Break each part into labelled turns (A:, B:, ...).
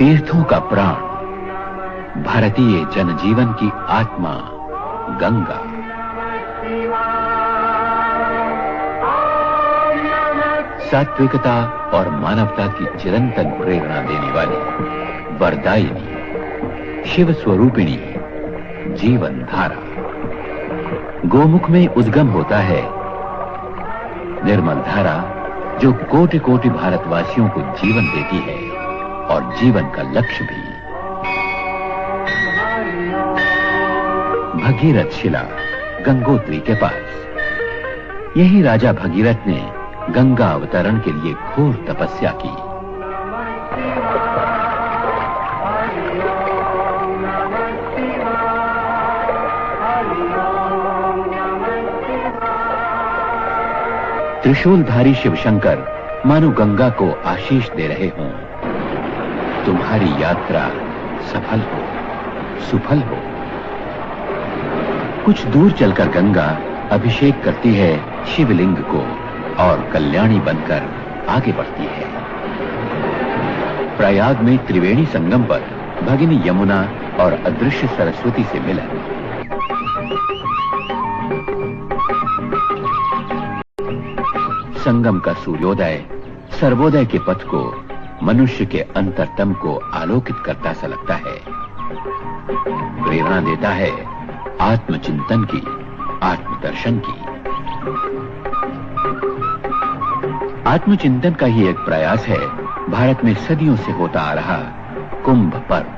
A: तीर्थों का प्राण, भारतीय जनजीवन की आत्मा गंगा। सात्विकता और मानवता की चिरंतन प्रेरणा देने वाली, वरदायिनी, शिव स्वरूपिणी जीवन धारा। गोमुख में उद्गम होता है निर्मल धारा, जो कोटि कोटि भारतवासियों को जीवन देती है और जीवन का लक्ष्य भी। भगीरथ शिला गंगोत्री के पास। यही राजा भगीरथ ने गंगा अवतरण के लिए घोर तपस्या की। त्रिशूलधारी शिवशंकर मानो गंगा को आशीष दे रहे हों, तुम्हारी यात्रा सफल हो, सुफल हो। कुछ दूर चलकर गंगा अभिषेक करती है शिवलिंग को और कल्याणी बनकर आगे बढ़ती है। प्रयाग में त्रिवेणी संगम पर भगिनी यमुना और अदृश्य सरस्वती से मिलन। संगम का सूर्योदय सर्वोदय के पथ को, मनुष्य के अंतरतम को आलोकित करता सा लगता है। प्रेरणा देता है आत्मचिंतन की, आत्मदर्शन की। आत्मचिंतन का ही एक प्रयास है भारत में सदियों से होता आ रहा कुंभ पर्व।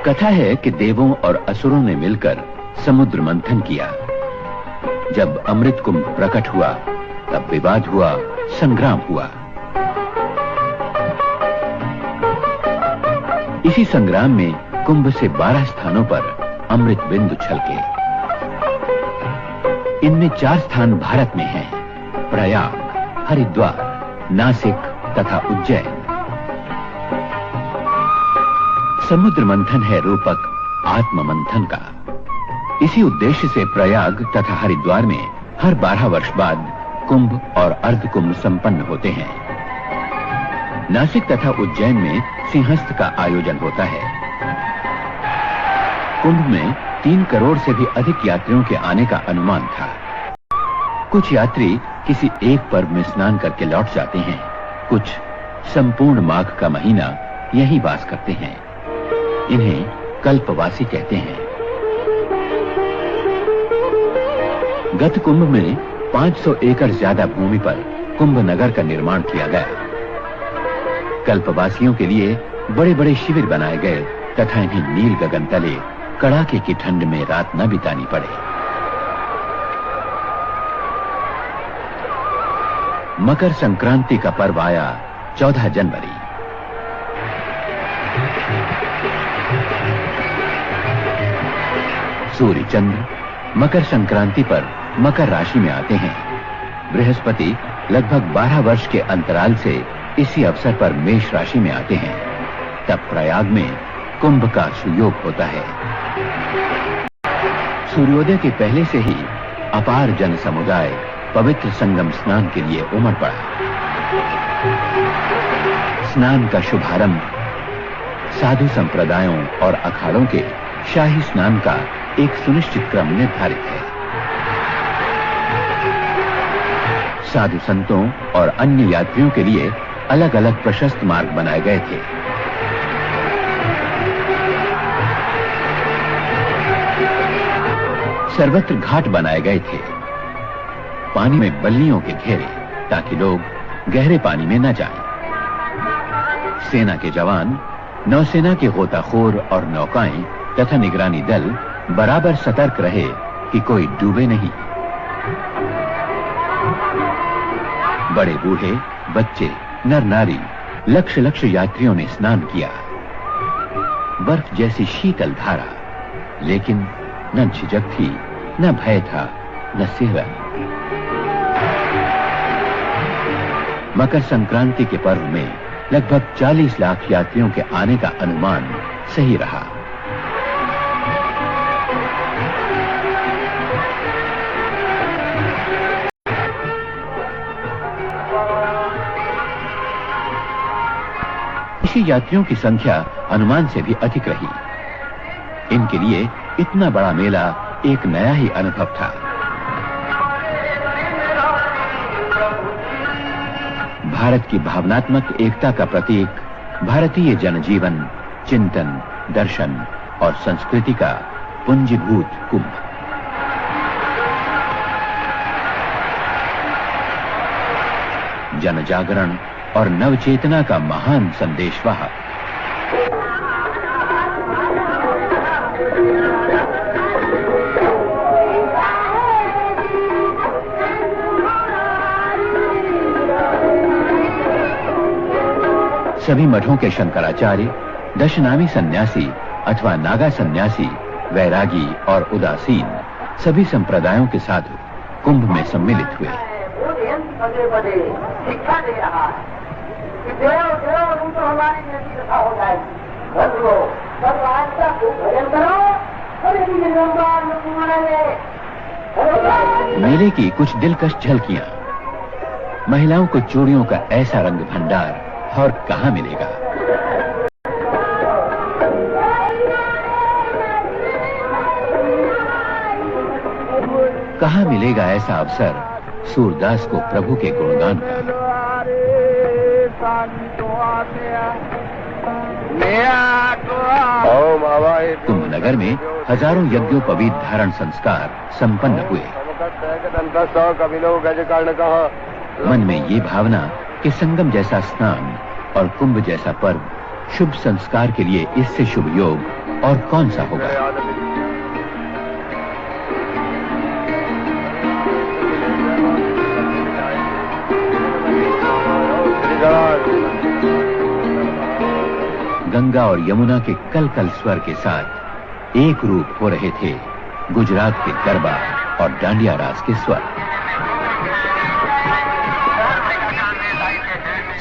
A: कथा है कि देवों और असुरों ने मिलकर समुद्र मंथन किया। जब अमृत कुंभ प्रकट हुआ तब विवाद हुआ, संग्राम हुआ। इसी संग्राम में कुंभ से 12 स्थानों पर अमृत बिंदु छलके। इनमें 4 स्थान भारत में हैं: प्रयाग, हरिद्वार, नासिक तथा उज्जैन। समुद्र मंथन है रूपक आत्म मंथन का। इसी उद्देश्य से प्रयाग तथा हरिद्वार में हर 12 वर्ष बाद कुंभ और अर्ध कुंभ संपन्न होते हैं। नासिक तथा उज्जैन में सिंहस्थ का आयोजन होता है। कुंभ में 3 करोड़ से भी अधिक यात्रियों के आने का अनुमान था। कुछ यात्री किसी एक पर्व में स्नान करके लौट जाते हैं, कुछ संपूर्ण माघ का महीना यहीं वास करते हैं। इन्हें कल्पवासी कहते हैं। गत कुंभ में 500 एकड़ ज्यादा भूमि पर कुंभ नगर का निर्माण किया गया। कल्पवासियों के लिए बड़े बड़े शिविर बनाए गए तथा इन्हें नील गगन तले कड़ाके की ठंड में रात न बितानी पड़े। मकर संक्रांति का पर्व आया 14 जनवरी। सूर्य चंद्र मकर संक्रांति पर मकर राशि में आते हैं। बृहस्पति लगभग 12 वर्ष के अंतराल से इसी अवसर पर मेष राशि में आते हैं। तब प्रयाग में कुंभ का सुयोग होता है। सूर्योदय के पहले से ही अपार जन समुदाय पवित्र संगम स्नान के लिए उमड़ पड़ा। स्नान का शुभारंभ साधु संप्रदायों और अखाड़ों के शाही स्नान का एक सुनिश्चित क्रम निर्धारित है। साधु संतों और अन्य यात्रियों के लिए अलग अलग प्रशस्त मार्ग बनाए गए थे। सर्वत्र घाट बनाए गए थे। पानी में बल्लियों के घेरे, ताकि लोग गहरे पानी में न जाएं। सेना के जवान, नौसेना के गोताखोर और नौकाएं तथा निगरानी दल बराबर सतर्क रहे कि कोई डूबे नहीं। बड़े बूढ़े, बच्चे, नर नारी, लक्ष लक्ष यात्रियों ने स्नान किया। बर्फ जैसी शीतल धारा, लेकिन न झिझक थी, न भय था, न सिहरन। मकर संक्रांति के पर्व में लगभग 40 लाख यात्रियों के आने का अनुमान सही रहा। विदेशी यात्रियों की संख्या अनुमान से भी अधिक रही। इनके लिए इतना बड़ा मेला एक नया ही अनुभव था। भारत की भावनात्मक एकता का प्रतीक भारतीय जनजीवन, चिंतन, दर्शन और संस्कृति का पुंजीभूत कुंभ। जनजागरण और नवचेतना का महान संदेशवाहक। सभी मठों के शंकराचार्य, दशनामी सन्यासी अथवा नागा सन्यासी, वैरागी और उदासीन सभी संप्रदायों के साधु कुंभ में सम्मिलित हुए। शिक्षा दे रहा है कि देव देव तुम तो हमारी नदी कथा हो जाएगी, भर लो, सब आज तक भजन करो, मेले की कुछ दिलकश झलकियां। महिलाओं को चूड़ियों का ऐसा रंग भंडार और कहां मिलेगा। कहां मिलेगा ऐसा अवसर सूरदास को प्रभु के गुणगान का। कुंभ नगर में हजारों यज्ञोपवीत धारण संस्कार संपन्न हुए। मन में ये भावना कि संगम जैसा स्नान और कुंभ जैसा पर्व शुभ संस्कार के लिए इससे शुभ योग और कौन सा होगा। गंगा और यमुना के कल कल स्वर के साथ एक रूप हो रहे थे गुजरात के गरबा और डांडिया रास के स्वर।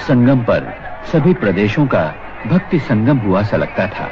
A: संगम पर सभी प्रदेशों का भक्ति संगम हुआ सा लगता था।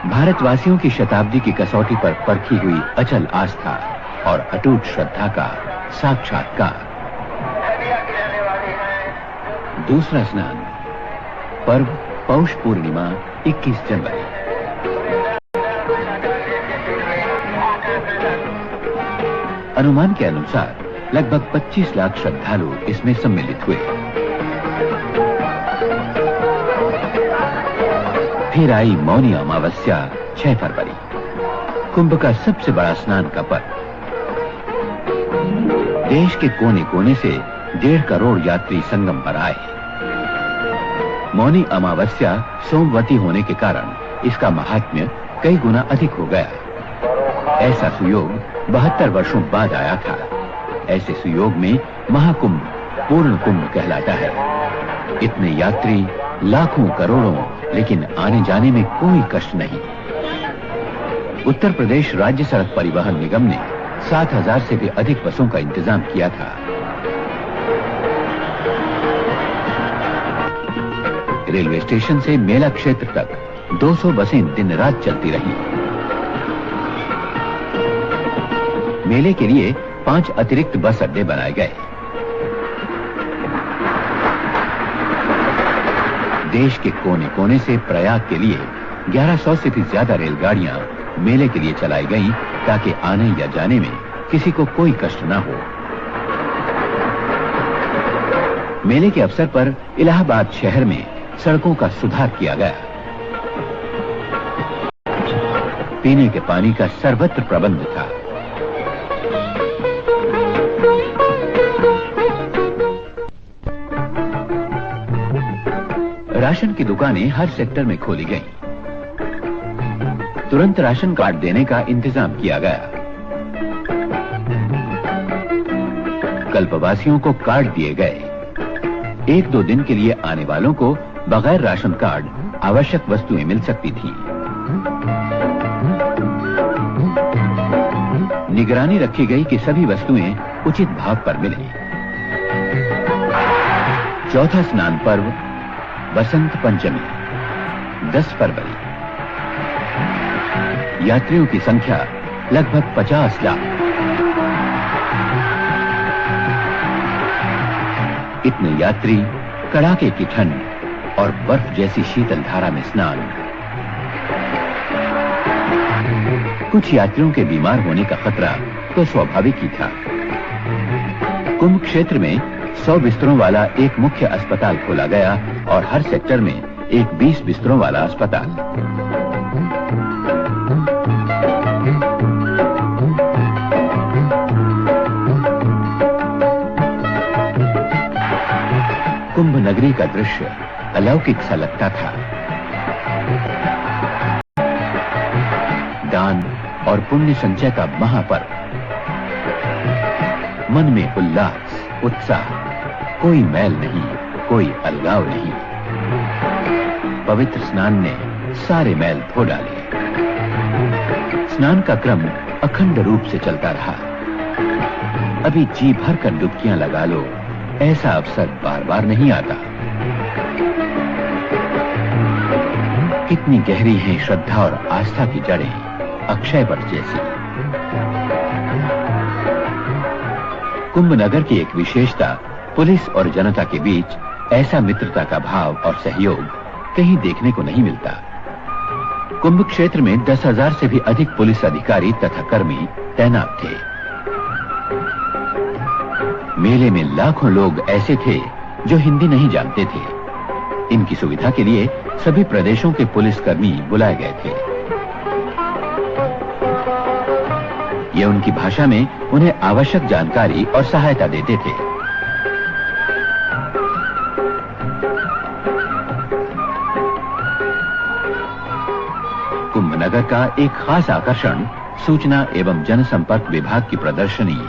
A: भारतवासियों की शताब्दी की कसौटी पर परखी हुई अचल आस्था और अटूट श्रद्धा का साक्षात्कार। दूसरा स्नान, पर्व पौष पूर्णिमा 21 जनवरी। अनुमान के अनुसार लगभग 25 लाख श्रद्धालु इसमें सम्मिलित हुए। फिर आई मौनी अमावस्या 6 फरवरी, कुंभ का सबसे बड़ा स्नान का पर्व। देश के कोने कोने से 1.5 करोड़ यात्री संगम पर आए। मौनी अमावस्या सोमवती होने के कारण इसका महात्म्य कई गुना अधिक हो गया। ऐसा सुयोग 72 वर्षों बाद आया था। ऐसे सुयोग में महाकुंभ पूर्ण कुंभ कहलाता है। इतने यात्री, लाखों करोड़ों, लेकिन आने जाने में कोई कष्ट नहीं। उत्तर प्रदेश राज्य सड़क परिवहन निगम ने 7,000 से भी अधिक बसों का इंतजाम किया था। रेलवे स्टेशन से मेला क्षेत्र तक 200 बसें दिन रात चलती रही। मेले के लिए 5 अतिरिक्त बस अड्डे बनाए गए। देश के कोने कोने से प्रयाग के लिए 1100 से भी ज्यादा रेलगाड़ियां मेले के लिए चलाई गईं ताकि आने या जाने में किसी को कोई कष्ट न हो। मेले के अवसर पर इलाहाबाद शहर में सड़कों का सुधार किया गया। पीने के पानी का सर्वत्र प्रबंध था। राशन की दुकानें हर सेक्टर में खोली गईं। तुरंत राशन कार्ड देने का इंतजाम किया गया। कल्पवासियों को कार्ड दिए गए। 1-2 दिन के लिए आने वालों को बगैर राशन कार्ड आवश्यक वस्तुएं मिल सकती थी। निगरानी रखी गई कि सभी वस्तुएं उचित भाव पर मिले। चौथा स्नान पर्व बसंत पंचमी 10 फरवरी। यात्रियों की संख्या लगभग 50 लाख। इतने यात्री, कड़ाके की ठंड, और बर्फ जैसी शीतल धारा में स्नान। कुछ यात्रियों के बीमार होने का खतरा तो स्वाभाविक ही था। कुंभ क्षेत्र में 100 बिस्तरों वाला एक मुख्य अस्पताल खोला गया और हर सेक्टर में एक 20 बिस्तरों वाला अस्पताल। कुंभ नगरी का दृश्य अलौकिक सा लगता था। दान और पुण्य संचय का महापर्व, मन में उल्लास, उत्साह, कोई मैल नहीं, कोई अलगाव नहीं। पवित्र स्नान ने सारे मैल धो डाले। स्नान का क्रम अखंड रूप से चलता रहा। अभी जी भर कर डुबकियां लगा लो, ऐसा अवसर बार बार नहीं आता। कितनी गहरी हैं श्रद्धा और आस्था की जड़ें, अक्षय वट जैसी। कुंभ नगर की एक विशेषता, पुलिस और जनता के बीच ऐसा मित्रता का भाव और सहयोग कहीं देखने को नहीं मिलता। कुंभ क्षेत्र में 10,000 से भी अधिक पुलिस अधिकारी तथा कर्मी तैनात थे। मेले में लाखों लोग ऐसे थे जो हिंदी नहीं जानते थे। इनकी सुविधा के लिए सभी प्रदेशों के पुलिसकर्मी बुलाए गए थे। ये उनकी भाषा में उन्हें आवश्यक जानकारी और सहायता देते थे। कुंभ नगर का एक खास आकर्षण सूचना एवं जनसंपर्क विभाग की प्रदर्शनी